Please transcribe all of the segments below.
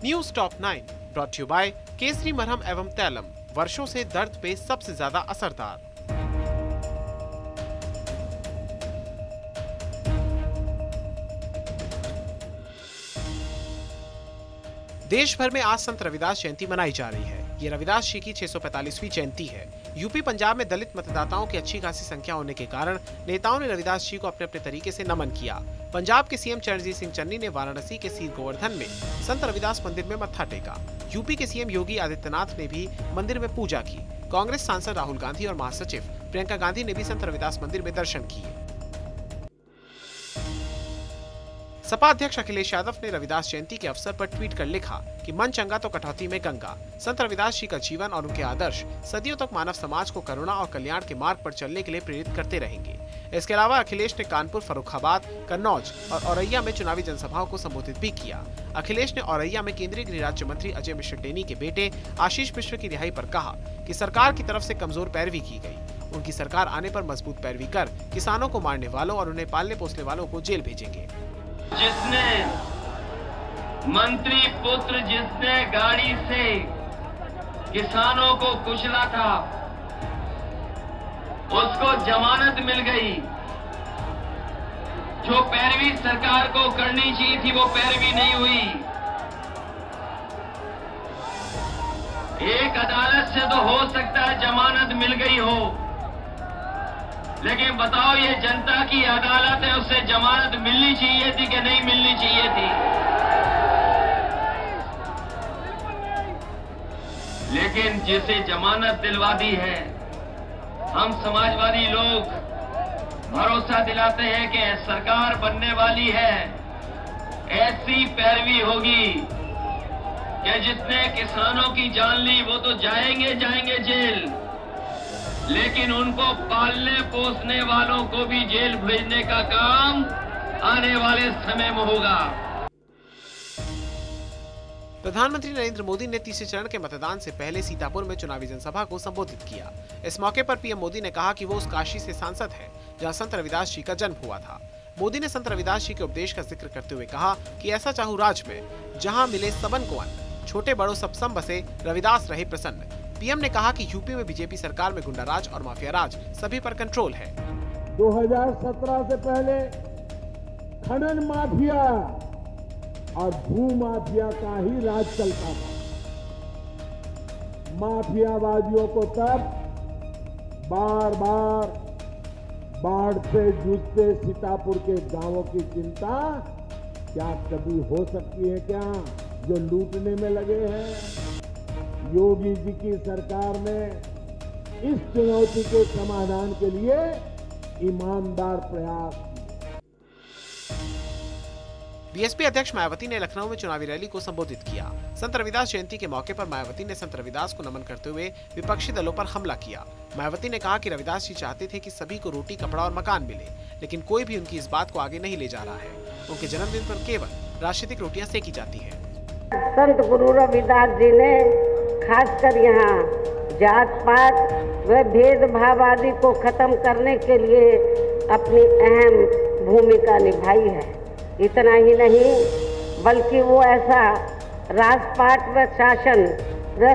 News top 9 brought you by Kesari मरहम एवं तैलम, वर्षों से दर्द पे सबसे ज्यादा असरदार। देश भर में आज संत रविदास जयंती मनाई जा रही है। ये रविदास जी की 645वीं जयंती है। यूपी पंजाब में दलित मतदाताओं की अच्छी खासी संख्या होने के कारण नेताओं ने रविदास जी को अपने अपने तरीके से नमन किया। पंजाब के सीएम चरणजीत सिंह चन्नी ने वाराणसी के सीर गोवर्धन में संत रविदास मंदिर में मत्था टेका। यूपी के सीएम योगी आदित्यनाथ ने भी मंदिर में पूजा की। कांग्रेस सांसद राहुल गांधी और महासचिव प्रियंका गांधी ने भी संत रविदास मंदिर में दर्शन किए। सपा अध्यक्ष अखिलेश यादव ने रविदास जयंती के अवसर पर ट्वीट कर लिखा कि मन चंगा तो कटौती में गंगा। संत रविदास जी का जीवन और उनके आदर्श सदियों तक मानव समाज को करुणा और कल्याण के मार्ग पर चलने के लिए प्रेरित करते रहेंगे। इसके अलावा अखिलेश ने कानपुर, फर्रुखाबाद, कन्नौज और औरैया में चुनावी जनसभाओं को संबोधित भी किया। अखिलेश ने औरैया में केंद्रीय गृह राज्य मंत्री अजय मिश्र टेनी के बेटे आशीष मिश्र की रिहाई पर कहा कि सरकार की तरफ से कमजोर पैरवी की गई। उनकी सरकार आने पर मजबूत पैरवी कर किसानों को मारने वालों और उन्हें पालने पोसने वालों को जेल भेजेंगे। जिसने मंत्री पुत्र जिसने गाड़ी से किसानों को कुचला था, उसको जमानत मिल गई। जो पैरवी सरकार को करनी चाहिए थी वो पैरवी नहीं हुई। एक अदालत से तो हो सकता है जमानत मिल गई हो, लेकिन बताओ ये जनता की अदालत है, उससे जमानत मिलनी चाहिए थी कि नहीं मिलनी चाहिए थी? लेकिन जिसे जमानत दिलवा दी है, हम समाजवादी लोग भरोसा दिलाते हैं कि सरकार बनने वाली है, ऐसी पैरवी होगी कि जिसने किसानों की जान ली वो तो जाएंगे जेल, लेकिन उनको पालने पोसने वालों को भी जेल भेजने का काम आने वाले समय में होगा। प्रधानमंत्री नरेंद्र मोदी ने तीसरे चरण के मतदान से पहले सीतापुर में चुनावी जनसभा को संबोधित किया। इस मौके पर पीएम मोदी ने कहा कि वो उस काशी से सांसद हैं जहां संत रविदास जी का जन्म हुआ था। मोदी ने संत रविदास जी के उपदेश का जिक्र करते हुए कहा कि ऐसा चाहू राज में जहां मिले सबन को अन्न, छोटे बड़ों सब सम बसे, रविदास रहे प्रसन्न। पीएम ने कहा कि यूपी में बीजेपी सरकार में गुंडाराज और माफिया राज सभी पर कंट्रोल है। 2017 से पहले खनन माफिया और भू माफिया का ही राज चलता था। माफियावादियों को तब बार बार बाढ़ से जूझते सीतापुर के गांवों की चिंता क्या कभी हो सकती है क्या, जो लूटने में लगे हैं। योगी जी की सरकार ने इस चुनौती के समाधान के लिए ईमानदार प्रयास किए। बीएसपी अध्यक्ष मायावती ने लखनऊ में चुनावी रैली को संबोधित किया। संत रविदास जयंती के मौके पर मायावती ने संत रविदास को नमन करते हुए विपक्षी दलों पर हमला किया। मायावती ने कहा कि रविदास जी चाहते थे कि सभी को रोटी, कपड़ा और मकान मिले, लेकिन कोई भी उनकी इस बात को आगे नहीं ले जा रहा है। उनके जन्मदिन पर केवल राजनीतिक रोटियां सेकी जाती है। संत गुरु रविदास जी ने खासकर यहाँ जात पात व भेदभाव आदि को खत्म करने के लिए अपनी अहम भूमिका निभाई है। इतना ही नहीं बल्कि वो ऐसा राजपाट व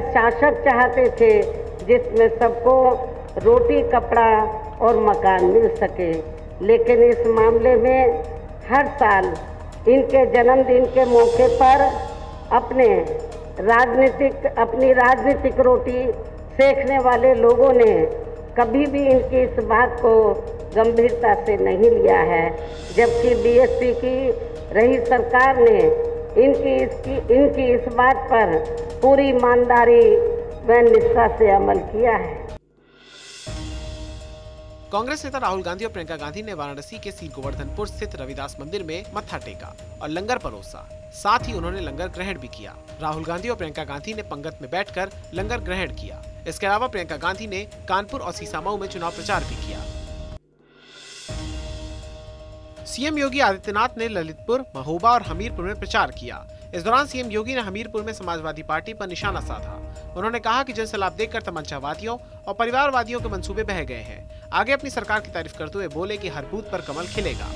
शासक चाहते थे जिसमें सबको रोटी, कपड़ा और मकान मिल सके। लेकिन इस मामले में हर साल इनके जन्मदिन के मौके पर अपनी राजनीतिक रोटी सेकने वाले लोगों ने कभी भी इनकी इस बात को गंभीरता से नहीं लिया है, जबकि बीएसपी की रही सरकार ने इनकी इस बात पर पूरी ईमानदारी व निष्ठा से अमल किया है। कांग्रेस नेता राहुल गांधी और प्रियंका गांधी ने वाराणसी के सीर गोवर्धनपुर स्थित रविदास मंदिर में मत्था टेका और लंगर परोसा। साथ ही उन्होंने लंगर ग्रहण भी किया। राहुल गांधी और प्रियंका गांधी ने पंगत में बैठकर लंगर ग्रहण किया। इसके अलावा प्रियंका गांधी ने कानपुर और सीसामऊ में चुनाव प्रचार भी किया। सीएम योगी आदित्यनाथ ने ललितपुर, महोबा और हमीरपुर में प्रचार किया। इस दौरान सीएम योगी ने हमीरपुर में समाजवादी पार्टी पर निशाना साधा। उन्होंने कहा कि जनसलाह देखकर तमंचावादियों और परिवारवादियों के मंसूबे बह गए हैं। आगे अपनी सरकार की तारीफ करते हुए बोले कि हर बूथ पर कमल खिलेगा।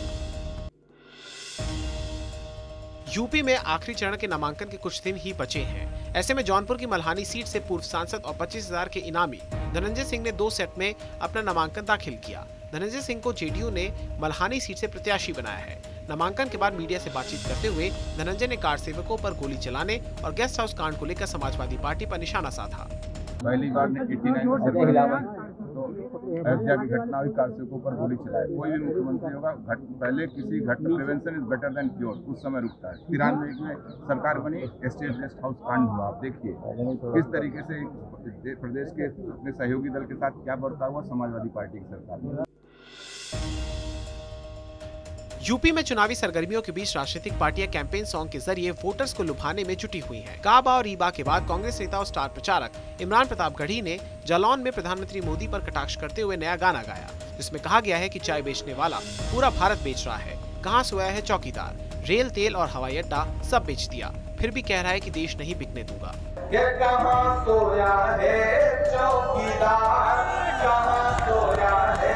यूपी में आखिरी चरण के नामांकन के कुछ दिन ही बचे हैं। ऐसे में जौनपुर की मल्हानी सीट से पूर्व सांसद और 25,000 के इनामी धनंजय सिंह ने 2 सेट में अपना नामांकन दाखिल किया। धनंजय सिंह को जेडीयू ने मल्हानी सीट से प्रत्याशी बनाया है। नामांकन के बाद मीडिया से बातचीत करते हुए धनंजय ने कार सेवकों पर गोली चलाने और गेस्ट हाउस कांड को लेकर समाजवादी पार्टी पर निशाना साधा। पहली बार 89% तो अयोध्या की घटना हुई, कार सेवकों पर गोली चलाई। कोई भी मुख्यमंत्री होगा पहले किसी घटना prevention is better than cure, उस समय रुकता है। 93 में सरकार बनी, स्टेट गेस्ट हाउस कांड हुआ। आप देखिए किस तरीके से प्रदेश के अपने सहयोगी दल के साथ क्या बर्ताव हुआ समाजवादी पार्टी की सरकार में। यूपी में चुनावी सरगर्मियों के बीच राजनीतिक पार्टियां कैंपेन सॉन्ग के जरिए वोटर्स को लुभाने में जुटी हुई हैं। काबा और ईबा के बाद कांग्रेस नेता और स्टार प्रचारक इमरान प्रतापगढ़ी ने जालौन में प्रधानमंत्री मोदी पर कटाक्ष करते हुए नया गाना गाया, जिसमें कहा गया है कि चाय बेचने वाला पूरा भारत बेच रहा है, कहां सोया है चौकीदार, रेल, तेल और हवाई अड्डा सब बेच दिया, फिर भी कह रहा है कि देश नहीं बिकने दूंगा। कहां सोया है चौकीदार, कहां सोया है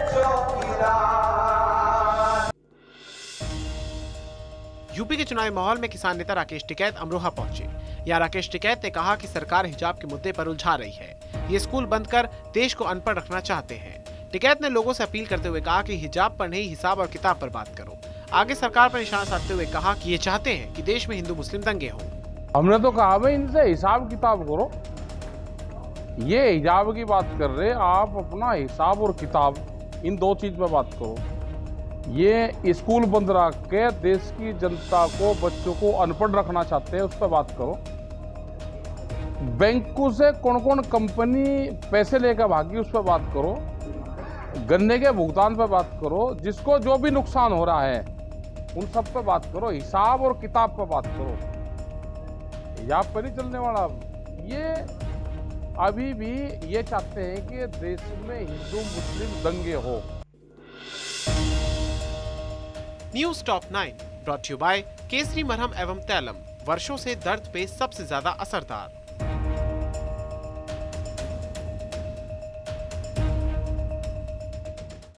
चौकीदार। यूपी के चुनावी माहौल में किसान नेता राकेश टिकैत अमरोहा पहुंचे। यहाँ राकेश टिकैत ने कहा कि सरकार हिजाब के मुद्दे पर उलझा रही है। ये स्कूल बंद कर देश को अनपढ़ रखना चाहते हैं। टिकैत ने लोगों से अपील करते हुए कहा कि हिजाब पर नहीं, हिसाब और किताब पर बात करो। आगे सरकार पर निशाना साधते हुए कहा कि ये चाहते हैं कि देश में हिंदू मुस्लिम दंगे हों। हमने तो कहा भाई इनसे हिसाब किताब करो। ये हिजाब की बात कर रहे, आप अपना हिसाब और किताब इन 2 चीज पे बात करो। ये स्कूल बंद रख के देश की जनता को, बच्चों को अनपढ़ रखना चाहते हैं, उस पर बात करो। बैंकों से कौन कौन कंपनी पैसे लेकर भागी, उस पर बात करो। गन्ने के भुगतान पर बात करो। जिसको जो भी नुकसान हो रहा है उन सब पर बात करो। हिसाब और किताब पर बात करो। हिजाब पर नहीं चलने वाला। ये अभी भी ये चाहते हैं कि देश में हिंदू मुस्लिम दंगे हो। News top 9 brought you by Kesari मरहम एवं तैलम, वर्षों से दर्द पे सबसे ज्यादा असरदार।